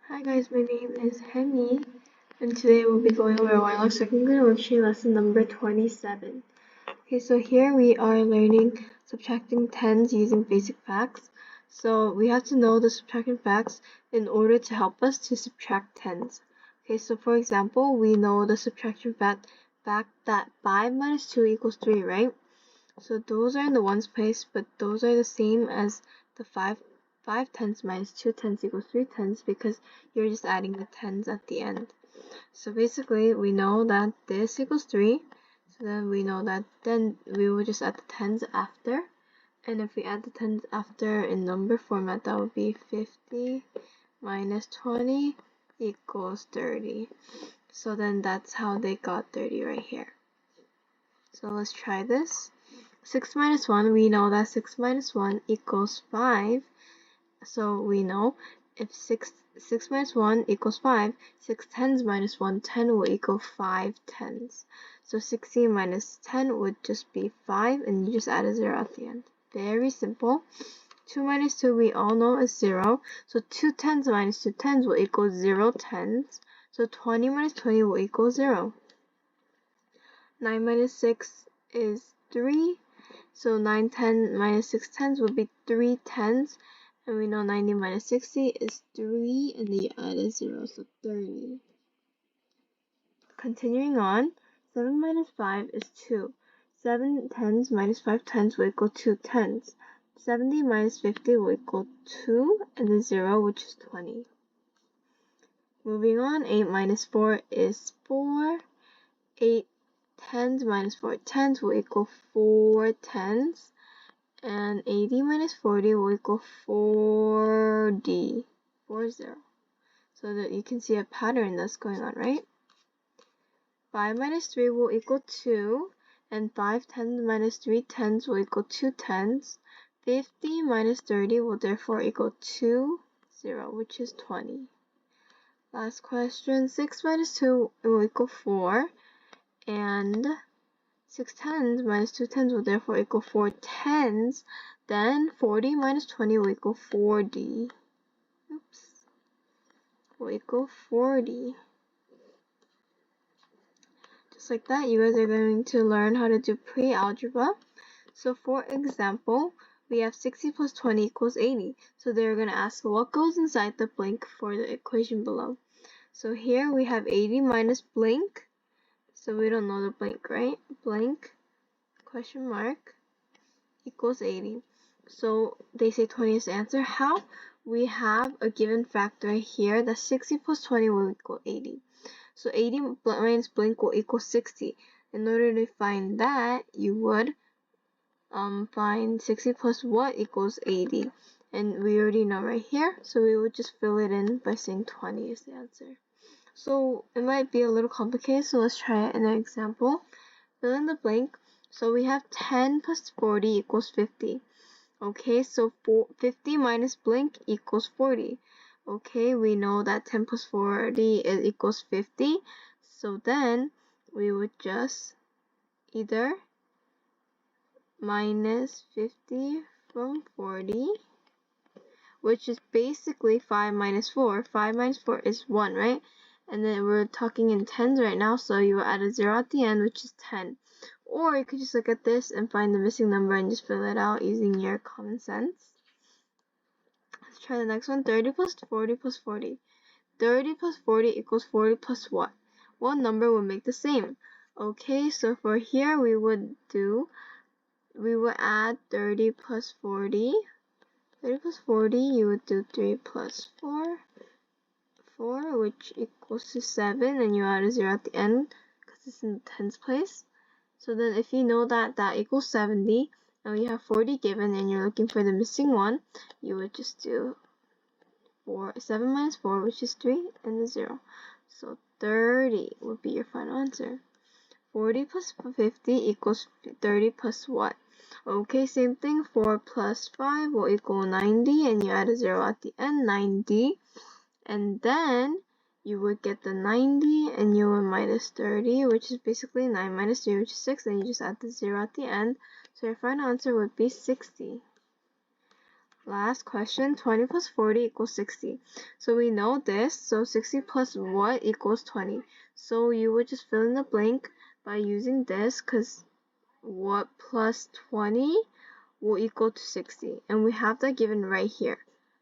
Hi guys, my name is Hyemi, and today we'll be going over Wylock second grade worksheet lesson number 27. Okay, so here we are learning subtracting tens using basic facts. So we have to know the subtraction facts in order to help us to subtract tens. Okay, so for example, we know the subtraction fact that 5 minus 2 equals 3, right? So those are in the ones place, but those are the same as the 5 tenths minus 2 tenths equals 3 tenths because you're just adding the tens at the end. So basically, we know that this equals 3. So then we know that then we will just add the tens after. And if we add the tens after in number format, that would be 50 minus 20 equals 30. So then that's how they got 30 right here. So let's try this. 6 minus 1, we know that 6 minus 1 equals 5. So we know if 6 minus 1 equals 5, 6 tens minus 1 10 will equal 5 tens. So 16 minus 10 would just be 5, and you just add a 0 at the end. Very simple. 2 minus 2 we all know is 0. So 2 tens minus 2 tens will equal 0 tens. So 20 minus 20 will equal 0. 9 minus 6 is 3. So 9 10 minus 6 tens would be 3 tens. And we know 90 minus 60 is 3, and then you add a 0, so 30. Continuing on, 7 minus 5 is 2. 7 tens minus 5 tens will equal 2 tens. 70 minus 50 will equal 2, and the 0, which is 20. Moving on, 8 minus 4 is 4. 8 tens minus 4 tens will equal 4 tens. And 80 minus 40 will equal 40. So that you can see a pattern that's going on, right? 5 minus 3 will equal 2. And 5 tens minus 3 tens will equal 2 tens. 50 minus 30 will therefore equal 2, 0, which is 20. Last question, 6 minus 2 will equal 4. And 6 tens minus 2 tens will therefore equal 4 tens. Then 40 minus 20 will equal 40. Will equal 40. Just like that, you guys are going to learn how to do pre-algebra. So for example, we have 60 plus 20 equals 80. So they're going to ask what goes inside the blank for the equation below. So here we have 80 minus blank. So we don't know the blank, right? Blank, question mark, equals 80. So they say 20 is the answer. How? We have a given fact right here that 60 plus 20 will equal 80. So 80 minus blank will equal 60. In order to find that, you would find 60 plus what equals 80. And we already know right here, so we would just fill it in by saying 20 is the answer. So it might be a little complicated, so let's try it in an example. Fill in the blank. So we have 10 plus 40 equals 50. Okay, so 50 minus blank equals 40. Okay, we know that 10 plus 40 equals 50. So then we would just either minus 50 from 40, which is basically 5 minus 4. 5 minus 4 is 1, right? And then we're talking in tens right now, so you will add a 0 at the end, which is 10. Or you could just look at this and find the missing number and just fill it out using your common sense. Let's try the next one. 30 plus 40 plus 40. 30 plus 40 equals 40 plus what? What number will make the same? Okay, so for here we would add 30 plus 40. 30 plus 40, you would do 3 plus 4. 4, which equals to 7, and you add a 0 at the end because it's in the tens place. So then if you know that that equals 70, and you have 40 given, and you're looking for the missing one, you would just do 7 minus 4, which is 3, and the 0. So 30 would be your final answer. 40 plus 50 equals 30 plus what? Okay, same thing. 4 plus 5 will equal 90, and you add a 0 at the end, 90. And then you would get the 90, and you would minus 30, which is basically 9 minus 3, which is 6, and you just add the 0 at the end. So your final answer would be 60. Last question, 20 plus 40 equals 60. So we know this, so 60 plus what equals 20. So you would just fill in the blank by using this, because what plus 20 will equal to 60. And we have that given right here.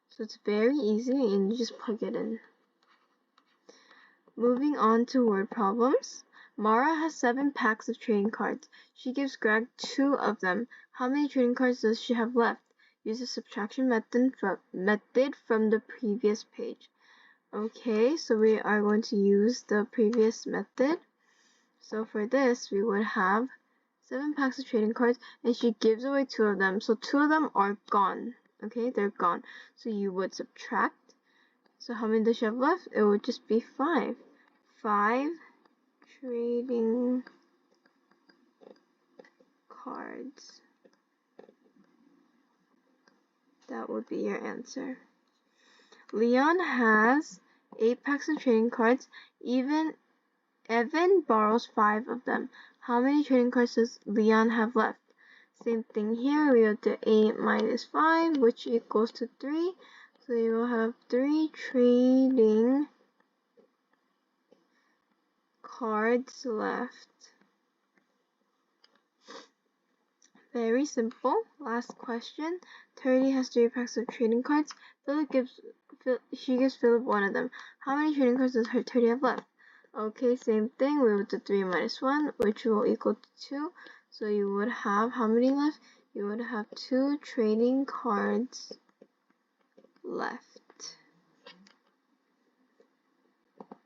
So it's very easy and you just plug it in. Moving on to word problems. Mara has 7 packs of trading cards. She gives Greg 2 of them. How many trading cards does she have left? Use the subtraction method from the previous page. Okay, so we are going to use the previous method. So for this, we would have 7 packs of trading cards, and she gives away 2 of them. So 2 of them are gone. Okay, they're gone. So you would subtract. So how many does she have left? It would just be 5. 5 trading cards. That would be your answer. Leon has 8 packs of trading cards. Evan borrows 5 of them. How many trading cards does Leon have left? Same thing here. We will do 8 minus 5, which equals to 3. So you will have 3 trading cards left. Very simple. Last question. 30 has 3 packs of trading cards. She gives Philip 1 of them. How many trading cards does her 30 have left? Okay, same thing. We will do 3 minus 1, which will equal to 2. So you would have how many left? You would have 2 trading cards left.